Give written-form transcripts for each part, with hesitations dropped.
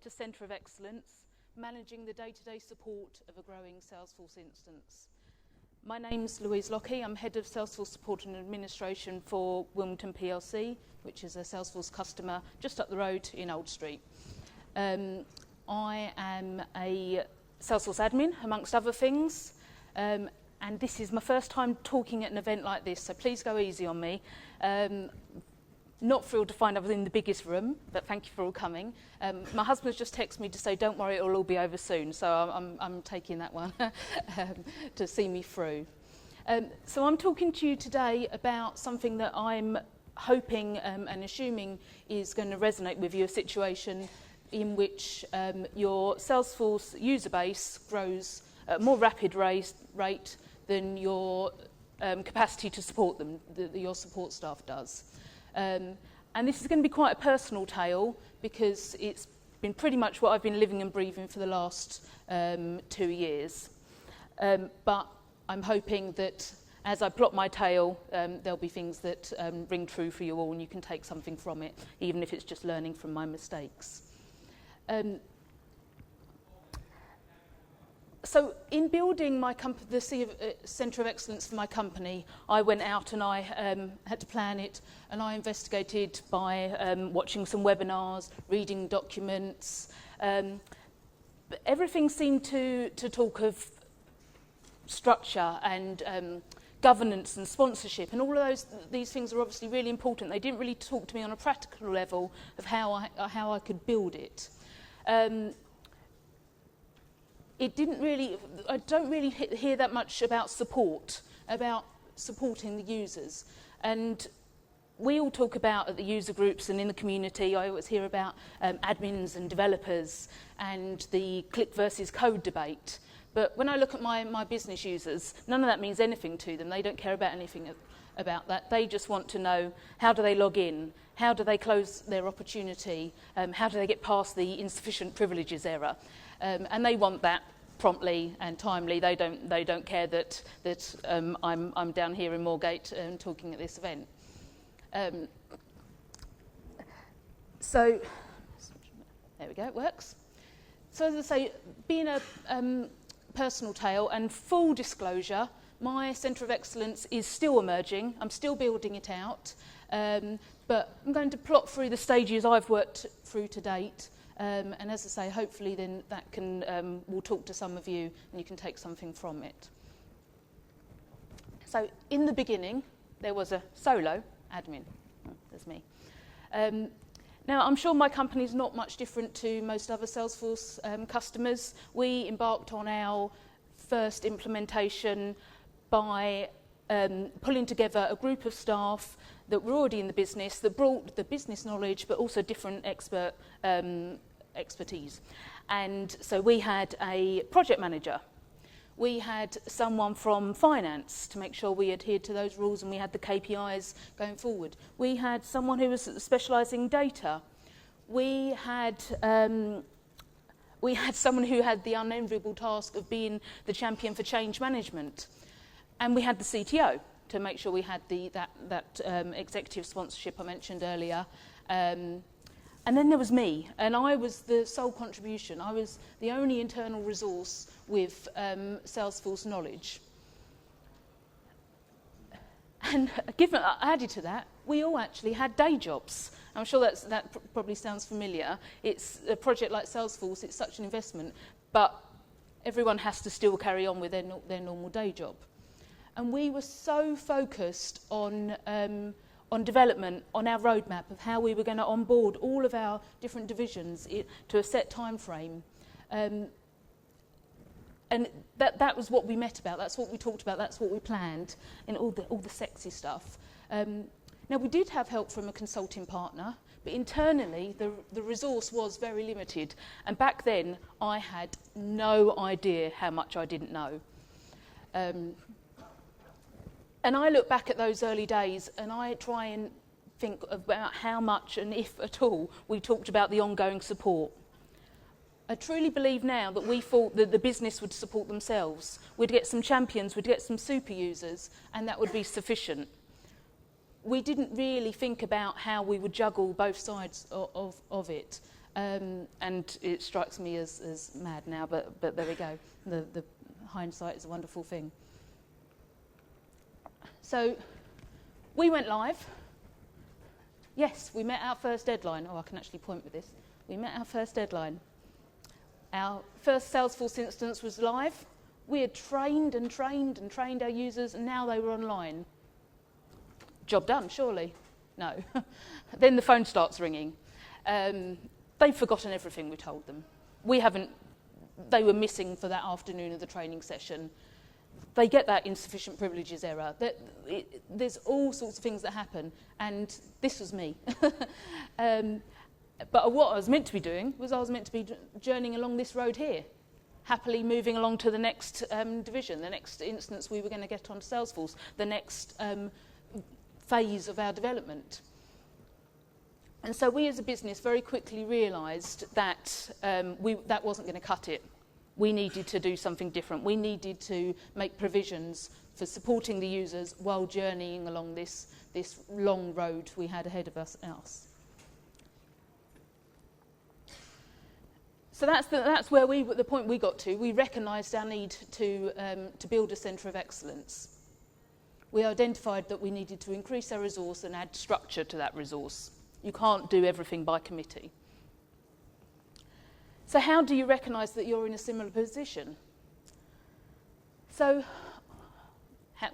to Centre of Excellence, managing the day-to-day support of a growing Salesforce instance. My name's Louise Lockie. I'm Head of Salesforce Support and Administration for Wilmington PLC, which is a Salesforce customer just up the road in Old Street. I am a Salesforce admin, amongst other things, and this is my first time talking at an event like this, so please go easy on me. Not thrilled to find I was in the biggest room, but thank you for all coming. My husband's just texted me to say, don't worry, it'll all be over soon, so I'm taking that one to see me through. So I'm talking to you today about something that I'm hoping and assuming is going to resonate with you, a situation in which your Salesforce user base grows at a more rapid rate than your capacity to support them, your support staff does. And this is going to be quite a personal tale because it's been pretty much what I've been living and breathing for the last 2 years. But I'm hoping that as I plot my tale, there'll be things that ring true for you all and you can take something from it, even if it's just learning from my mistakes. So in building my the Centre of Excellence for my company, I went out and I had to plan it, and I investigated by watching some webinars, reading documents. But everything seemed to talk of structure and governance and sponsorship, and all of these things are obviously really important. They didn't really talk to me on a practical level of how I could build it. I don't really hear that much about support, about supporting the users. And we all talk about at the user groups and in the community, I always hear about admins and developers and the click versus code debate. But when I look at my business users, none of that means anything to them. They don't care about anything about that. They just want to know, how do they log in? How do they close their opportunity? How do they get past the insufficient privileges error? And they want that promptly and timely. They don't care that I'm down here in Moorgate talking at this event. So there we go, it works. So as I say, being a personal tale and full disclosure, my Centre of Excellence is still emerging. I'm still building it out, but I'm going to plot through the stages I've worked through to date. And as I say, hopefully then that can will talk to some of you and you can take something from it. So in the beginning, there was a solo admin. Oh, there's me. Now, I'm sure my company is not much different to most other Salesforce customers. We embarked on our first implementation by pulling together a group of staff that were already in the business, that brought the business knowledge, but also different expertise. And so we had a project manager. We had someone from finance to make sure we adhered to those rules and we had the KPIs going forward. We had someone who was specialising in data. We had someone who had the unenviable task of being the champion for change management. And we had the CTO to make sure we had that executive sponsorship I mentioned earlier. And then there was me, and I was the sole contribution. I was the only internal resource with Salesforce knowledge. And added to that, we all actually had day jobs. I'm sure that probably sounds familiar. It's a project like Salesforce, it's such an investment, but everyone has to still carry on with their normal day job. And we were so focused on development, on our roadmap of how we were going to onboard all of our different divisions to a set time frame. And that was what we met about, that's what we talked about, that's what we planned, and all the sexy stuff. Now, we did have help from a consulting partner, but internally, the resource was very limited. And back then, I had no idea how much I didn't know. And I look back at those early days and I try and think about how much, and if at all, we talked about the ongoing support. I truly believe now that we thought that the business would support themselves. We'd get some champions, we'd get some super users, and that would be sufficient. We didn't really think about how we would juggle both sides of it. And it strikes me as mad now, but there we go. The hindsight is a wonderful thing. So we went live. Yes, we met our first deadline. Oh, I can actually point with this. We met our first deadline. Our first Salesforce instance was live. We had trained our users, and now they were online. Job done, surely? No. Then the phone starts ringing. They've forgotten everything we told them. They were missing for that afternoon of the training session. They get that insufficient privileges error. There's all sorts of things that happen, and this was me. But what I was meant to be doing was I was meant to be journeying along this road here, happily moving along to the next division, the next instance we were going to get onto Salesforce, the next phase of our development. And so we as a business very quickly realised that that wasn't going to cut it. We needed to do something different. We needed to make provisions for supporting the users while journeying along this long road we had ahead of us. So that's where the point we got to. We recognised our need to build a centre of excellence. We identified that we needed to increase our resource and add structure to that resource. You can't do everything by committee. So how do you recognise that you're in a similar position? So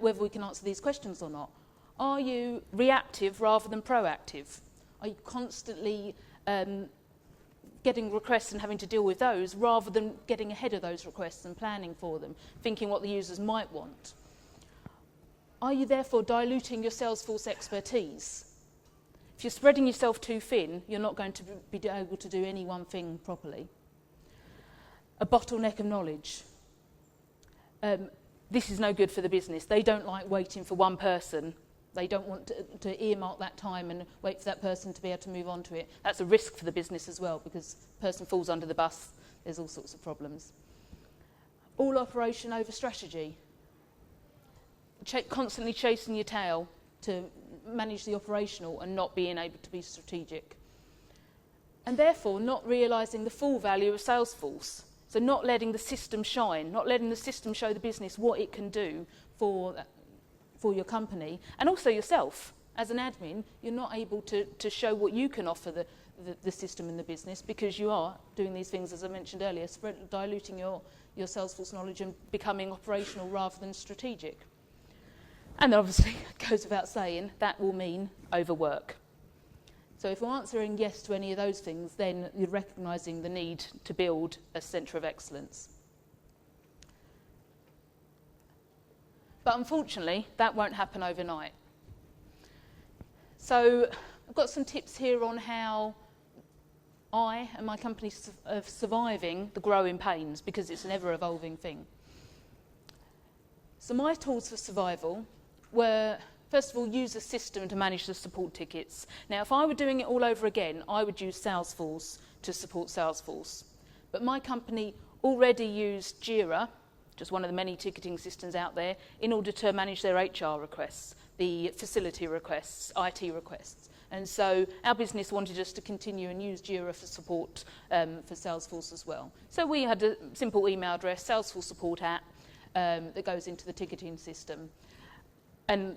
whether we can answer these questions or not. Are you reactive rather than proactive? Are you constantly getting requests and having to deal with those rather than getting ahead of those requests and planning for them, thinking what the users might want? Are you therefore diluting your Salesforce expertise? If you're spreading yourself too thin, you're not going to be able to do any one thing properly. A bottleneck of knowledge. This is no good for the business. They don't like waiting for one person. They don't want to earmark that time and wait for that person to be able to move on to it. That's a risk for the business as well, because the person falls under the bus. There's all sorts of problems. All operation over strategy. Constantly chasing your tail to manage the operational and not being able to be strategic. And therefore not realising the full value of Salesforce. So not letting the system shine, not letting the system show the business what it can do for your company, and also yourself. As an admin, you're not able to show what you can offer the system and the business, because you are doing these things, as I mentioned earlier, diluting your Salesforce knowledge and becoming operational rather than strategic. And obviously, it goes without saying, that will mean overwork. So if we're answering yes to any of those things, then you're recognising the need to build a centre of excellence. But unfortunately, that won't happen overnight. So I've got some tips here on how I and my company are surviving the growing pains, because it's an ever-evolving thing. So my tools for survival were, first of all, use a system to manage the support tickets. Now, if I were doing it all over again, I would use Salesforce to support Salesforce. But my company already used Jira, just one of the many ticketing systems out there, in order to manage their HR requests, the facility requests, IT requests. And so our business wanted us to continue and use Jira for support for Salesforce as well. So we had a simple email address, Salesforce support app, that goes into the ticketing system. And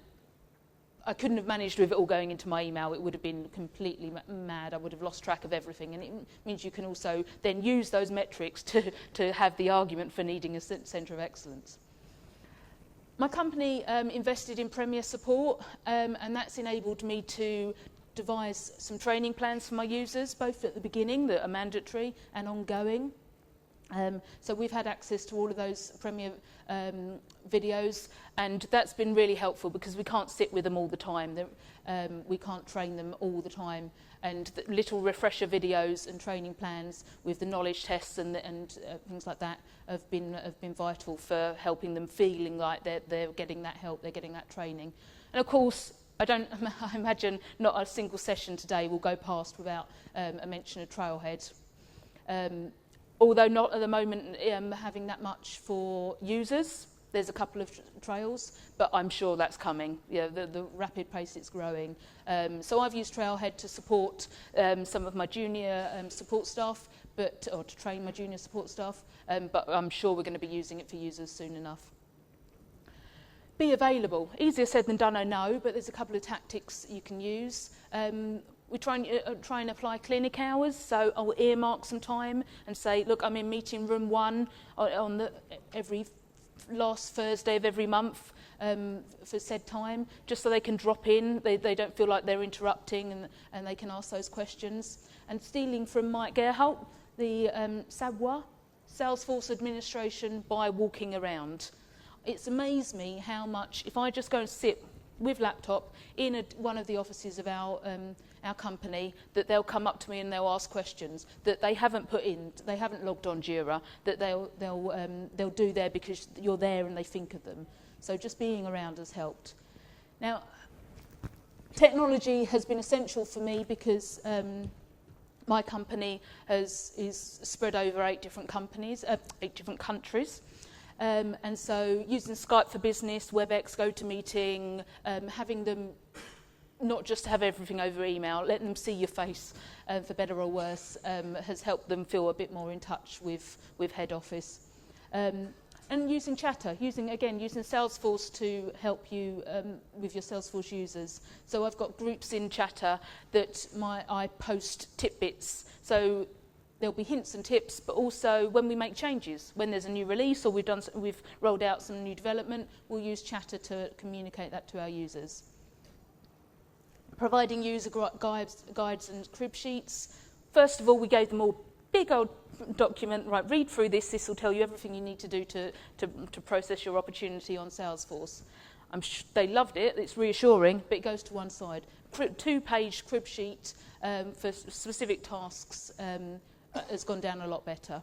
I couldn't have managed with it all going into my email. It would have been completely mad. I would have lost track of everything. And it means you can also then use those metrics to have the argument for needing a centre of excellence. My company invested in Premier support, and that's enabled me to devise some training plans for my users, both at the beginning, that are mandatory, and ongoing. So we've had access to all of those Premier videos, and that's been really helpful, because we can't sit with them all the time. We can't train them all the time, and the little refresher videos and training plans with the knowledge tests and things like that have been vital for helping them feeling like they're getting that help, they're getting that training. And of course, I imagine not a single session today will go past without a mention of Trailhead. Although not at the moment having that much for users, There's a couple of trails, but I'm sure that's coming. The rapid pace it's growing. So I've used Trailhead to support some of my junior support staff, or to train my junior support staff, but I'm sure we're going to be using it for users soon enough. Be available. Easier said than done, I know, but there's a couple of tactics you can use. We try and apply clinic hours, so I'll earmark some time and say, look, I'm in meeting room 1 on every last Thursday of every month for said time, just so they can drop in. They don't feel like they're interrupting, and they can ask those questions. And stealing from Mike Gerholt, the Savoir, Salesforce administration by walking around. It's amazed me how much, if I just go and sit with laptop in one of the offices of our company, that they'll come up to me and they'll ask questions that they haven't put in, they haven't logged on Jira, that they'll do there because you're there and they think of them. So just being around has helped. Now, technology has been essential for me because my company is spread over 8 different countries. And so using Skype for Business, WebEx, GoToMeeting, having them not just have everything over email, letting them see your face, for better or worse, has helped them feel a bit more in touch with head office. And using Chatter, using Salesforce to help you with your Salesforce users. So I've got groups in Chatter that I post tidbits. So there'll be hints and tips, but also when we make changes, when there's a new release or we've rolled out some new development, we'll use Chatter to communicate that to our users. Providing user guides and crib sheets. First of all, we gave them all big old document, right, read through this will tell you everything you need to do to process your opportunity on Salesforce. They loved it, it's reassuring, but it goes to one side. 2-page crib sheet for specific tasks has gone down a lot better.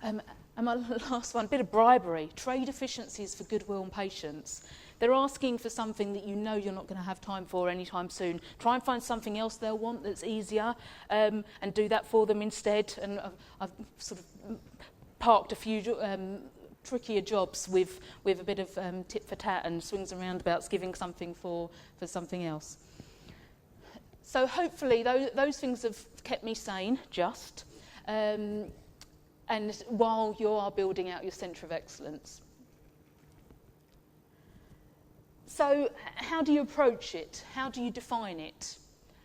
And my last one, bit of bribery, trade efficiencies for goodwill and patience. They're asking for something that you know you're not going to have time for anytime soon. Try and find something else they'll want that's easier and do that for them instead. And I've sort of parked a few trickier jobs with a bit of tit for tat and swings and roundabouts, giving something for something else. So hopefully those things have kept me sane, and while you are building out your centre of excellence. So how do you approach it? How do you define it?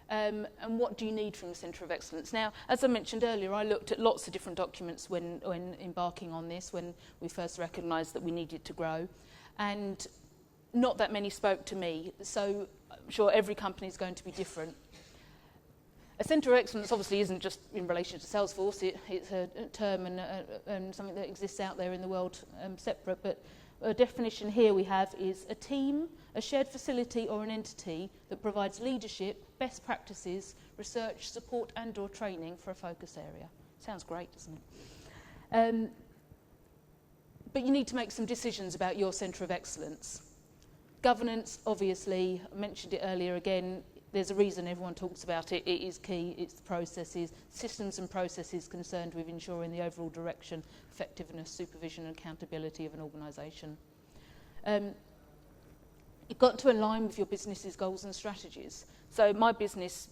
And what do you need from the Centre of Excellence? Now, as I mentioned earlier, I looked at lots of different documents when embarking on this, when we first recognised that we needed to grow. And not that many spoke to me, so I'm sure every company is going to be different. A Centre of Excellence obviously isn't just in relation to Salesforce, it's a term and something that exists out there in the world separate, but a definition here we have is a team, a shared facility or an entity that provides leadership, best practices, research, support and/or training for a focus area. Sounds great, doesn't it? But you need to make some decisions about your Centre of Excellence. Governance, obviously, I mentioned it earlier again, there's a reason everyone talks about it. It is key. It's the processes, systems and processes concerned with ensuring the overall direction, effectiveness, supervision and accountability of an organisation. You've got to align with your business's goals and strategies. So my business,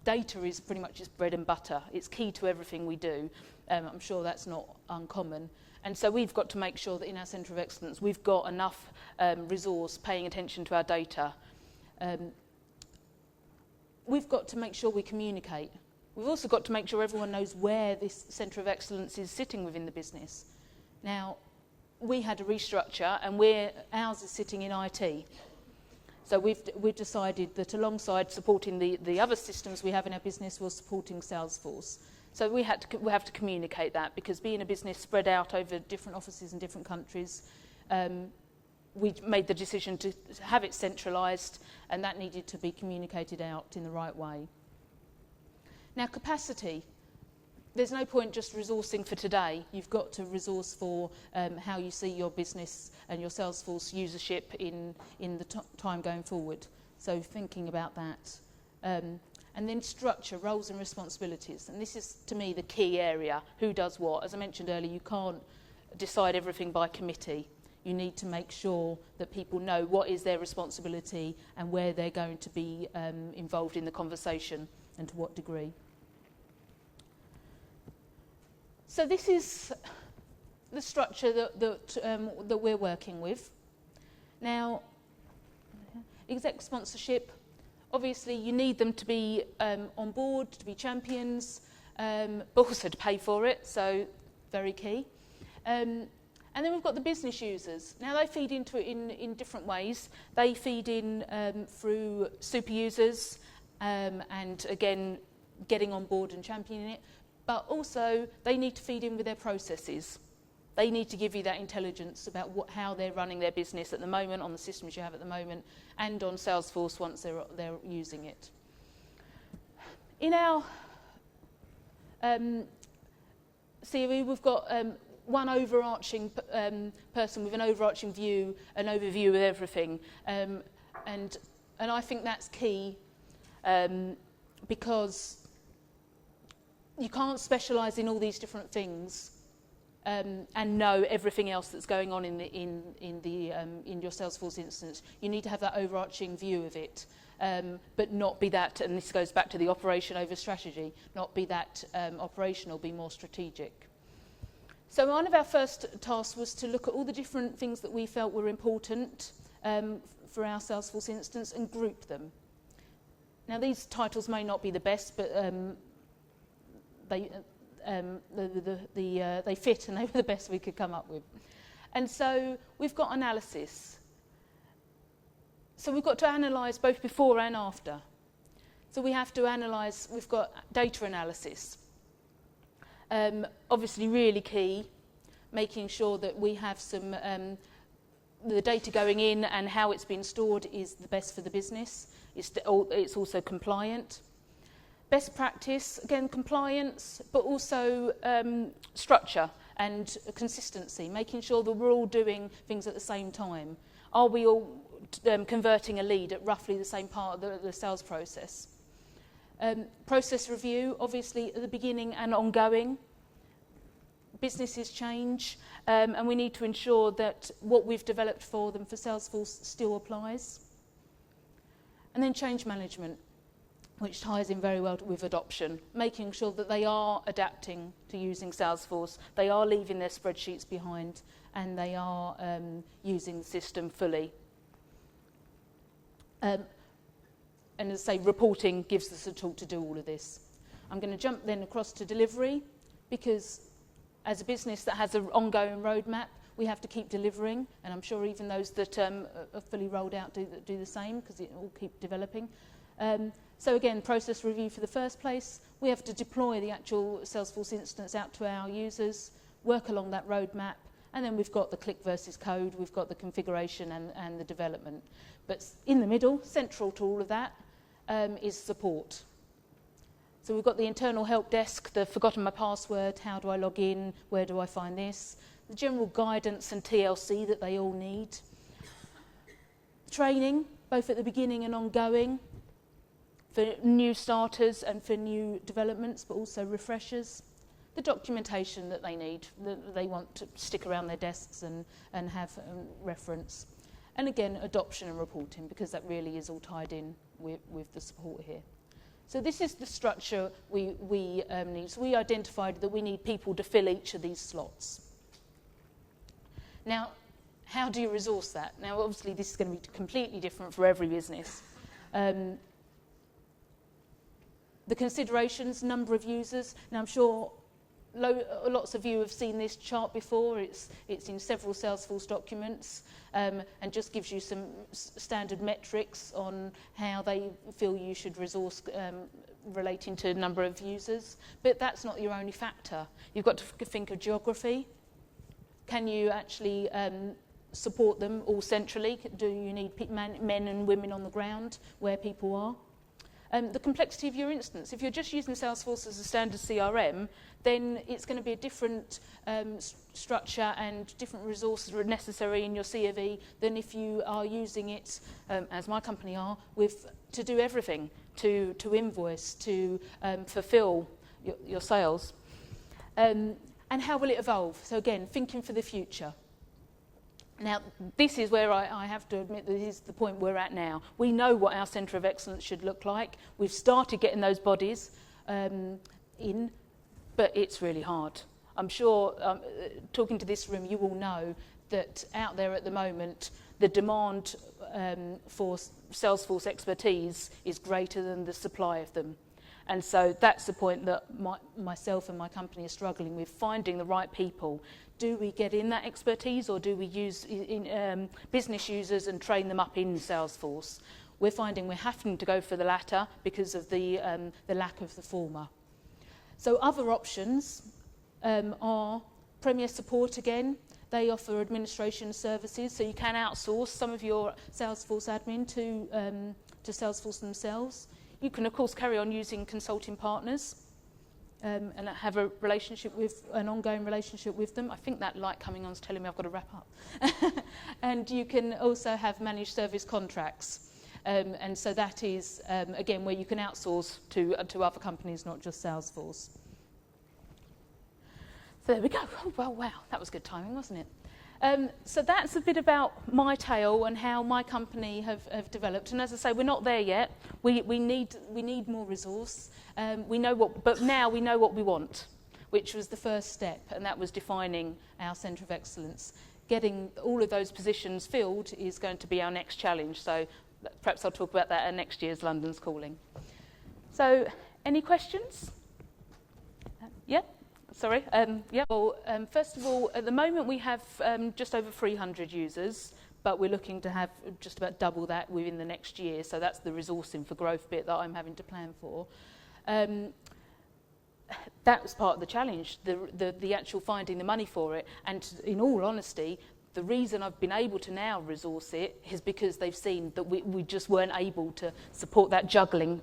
data is pretty much its bread and butter. It's key to everything we do. I'm sure that's not uncommon. And so we've got to make sure that in our Centre of Excellence we've got enough resource paying attention to our data. We've got to make sure we communicate. We've also got to make sure everyone knows where this Centre of Excellence is sitting within the business. Now, we had a restructure and ours is sitting in IT. So we've decided that alongside supporting the other systems we have in our business, we're supporting Salesforce. So we have to communicate that, because being a business spread out over different offices in different countries, we made the decision to have it centralised, and that needed to be communicated out in the right way. Now, capacity. There's no point just resourcing for today. You've got to resource for how you see your business and your Salesforce usership in the time going forward. So thinking about that. And then structure, roles and responsibilities. And this is, to me, the key area. Who does what? As I mentioned earlier, you can't decide everything by committee. you need to make sure that people know what is their responsibility and where they're going to be involved in the conversation and to what degree. So this is the structure that we're working with. Now, exec sponsorship, obviously you need them to be on board, to be champions, but also to pay for it, so very key. And then we've got the business users. Now they feed into it in different ways. They feed in through super users and again getting on board and championing it, but also they need to feed in with their processes. They need to give you that intelligence about how they're running their business at the moment, on the systems you have at the moment, and on Salesforce once they're using it. In our COE, we've got one overarching person with an overarching view, an overview of everything, and I think that's key because you can't specialise in all these different things and know everything else that's going on in your Salesforce instance. You need to have that overarching view of it, but not be that, and this goes back to the operation over strategy, not be that operational, be more strategic. So one of our first tasks was to look at all the different things that we felt were important for our Salesforce instance and group them. Now these titles may not be the best, but they fit and they were the best we could come up with. And so we've got analysis. So we've got to analyse both before and after. So we have to analyse, we've got data analysis. Obviously really key, making sure that we have some, the data going in and how it's been stored is the best for the business. It's also compliant. Best practice, again, compliance, but also structure and consistency, making sure that we're all doing things at the same time. Are we all converting a lead at roughly the same part of the sales process? Process review, obviously, at the beginning and ongoing. Businesses change, and we need to ensure that what we've developed for them for Salesforce still applies. And then change management, which ties in very well with adoption, making sure that they are adapting to using Salesforce, they are leaving their spreadsheets behind, and they are using the system fully. And as I say, reporting gives us a tool to do all of this. I'm going to jump then across to delivery, because as a business that has an ongoing roadmap, we have to keep delivering, and I'm sure even those that are fully rolled out do the same, because it will keep developing. So again, process review for the first place. We have to deploy the actual Salesforce instance out to our users, work along that roadmap, and then we've got the click versus code, we've got the configuration and the development. But in the middle, central to all of that, is support. So we've got the internal help desk, the forgotten my password, how do I log in, where do I find this, the general guidance and TLC that they all need. Training, both at the beginning and ongoing, for new starters and for new developments, but also refreshers. The documentation that they need, that they want to stick around their desks and have reference. And again, adoption and reporting, because that really is all tied in with the support here. So this is the structure we need. So we identified that we need people to fill each of these slots. Now, how do you resource that? Now, obviously, this is going to be completely different for every business. The considerations, number of users. Now, I'm sure lots of you have seen this chart before. It's in several Salesforce documents and just gives you some standard metrics on how they feel you should resource relating to number of users. But that's not your only factor. You've got to think of geography. Can you actually support them all centrally? Do you need men and women on the ground where people are? The complexity of your instance. If you're just using Salesforce as a standard CRM, then it's going to be a different structure and different resources are necessary in your COE than if you are using it, as my company are, to do everything, to invoice, to fulfill your sales. And how will it evolve? So again, thinking for the future. Now, this is where I have to admit that this is the point we're at now. We know what our Centre of Excellence should look like. We've started getting those bodies in, but it's really hard. I'm sure, talking to this room, you all know that out there at the moment, the demand for Salesforce expertise is greater than the supply of them. And so that's the point that myself and my company are struggling with, finding the right people. Do we get in that expertise, or do we use business users and train them up in Salesforce? We're finding we're having to go for the latter because of the lack of the former. So other options are Premier Support again. They offer administration services, so you can outsource some of your Salesforce admin to Salesforce themselves. You can, of course, carry on using consulting partners and have a relationship with an ongoing relationship with them. I think that light coming on is telling me I've got to wrap up. And you can also have managed service contracts. And so that is, again, where you can outsource to other companies, not just Salesforce. So there we go. Oh, well, wow, that was good timing, wasn't it? So that's a bit about my tale and how my company have developed. And as I say, we're not there yet. We need more resource. But now we know what we want, which was the first step, and that was defining our Centre of Excellence. Getting all of those positions filled is going to be our next challenge. So perhaps I'll talk about that at next year's London's Calling. So, any questions? Yeah? Sorry. Yeah. Well, first of all, at the moment we have just over 300 users, but we're looking to have just about double that within the next year. So that's the resourcing for growth bit that I'm having to plan for. That was part of the challenge, the actual finding the money for it. And in all honesty, the reason I've been able to now resource it is because they've seen that we just weren't able to support that juggling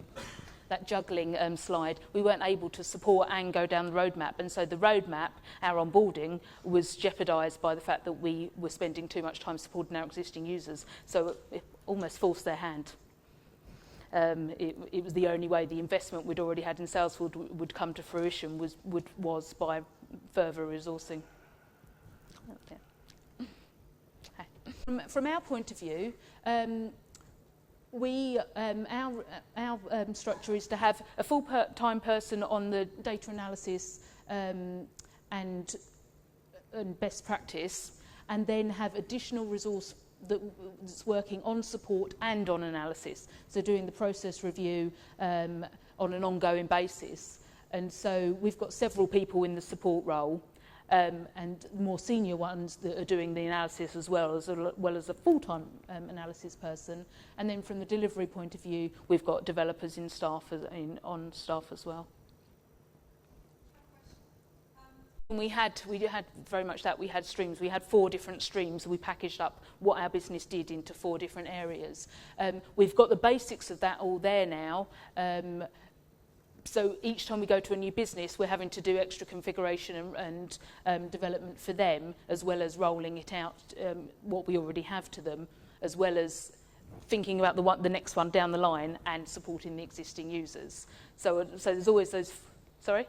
slide. We weren't able to support and go down the roadmap, and so the roadmap, our onboarding, was jeopardised by the fact that we were spending too much time supporting our existing users, so it almost forced their hand. It was the only way the investment we'd already had in Salesforce would come to fruition was by further resourcing. From our point of view, our structure is to have a full-time person on the data analysis and best practice, and then have additional resource that's working on support and on analysis, so doing the process review on an ongoing basis. And so we've got several people in the support role, and more senior ones that are doing the analysis as well as a full-time analysis person. And then from the delivery point of view, we've got developers on staff as well. And we had very much that. We had streams. We had 4 different streams. We packaged up what our business did into 4 different areas. We've got the basics of that all there now. So each time we go to a new business, we're having to do extra configuration and development for them, as well as rolling it out, what we already have to them, as well as thinking about the next one down the line and supporting the existing users. So there's always those... Sorry?